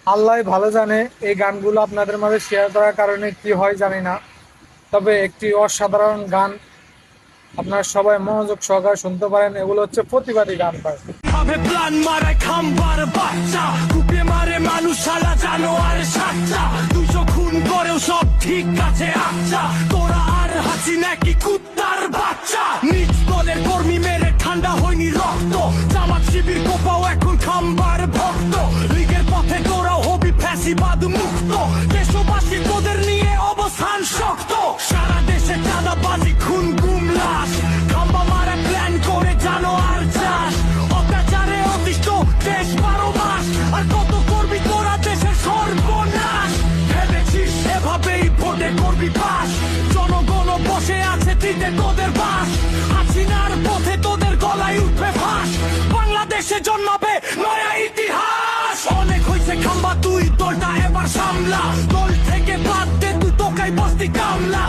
আল্লাহ ভালো জানে এই গানগুলো আপনাদের মাঝে শেয়ার করার কারণে কি হয় জানি না, তবে একটি অসাধারণ গান, আপনারা সবাই মনোযোগ সহকারে শুনতে পারেন। এগুলো হচ্ছে প্রতিবাদী গান ভাই। ভাবে প্লান মারে খাম্বার বাচ্চা, কুপে মারে মানুষ সালা জানোয়ার সাচ্চা, 200 খুন করেও সব ঠিক আছে আচ্ছা, তোরা আর হাসি নাকি কুত্তার বাচ্চা, নিজ দলের কর্মী মেরে ঠান্ডা হয়নি রক্ত, জামাত শিবির কোপাও এখন খাম্বার ভক্ত, লীগের পথে তোরাও হবি ফ্যাসিবাদ মুক্ত, দেশবাসী তোদের নিয়ে অবস্থান শক্ত, সারা দেশে চাঁদাবাজি খুন গুম লাশ, খাম্বা মারা প্ল্যান করে জানোয়ার চাষ, অত্যাচারে অতিষ্ঠ দেশ 12 মাস, আর কত করবি তোরা দেশের সর্বনাশ, ভেবেছিস এভাবেই ভোটে করবি পাস, জনগণ বসে আছে দিতে তোদের বাস, হাসিনার পথে তোদের গলায় উঠবে ফাঁস, বাংলাদেশে জন্মাবে নয়া ইতিহাস, অনেক হয়েছে খাম্বা তুই দলটা এবার সামলা, দল থেকে বাদ দে তুই তোকাই বস্তি কামলা,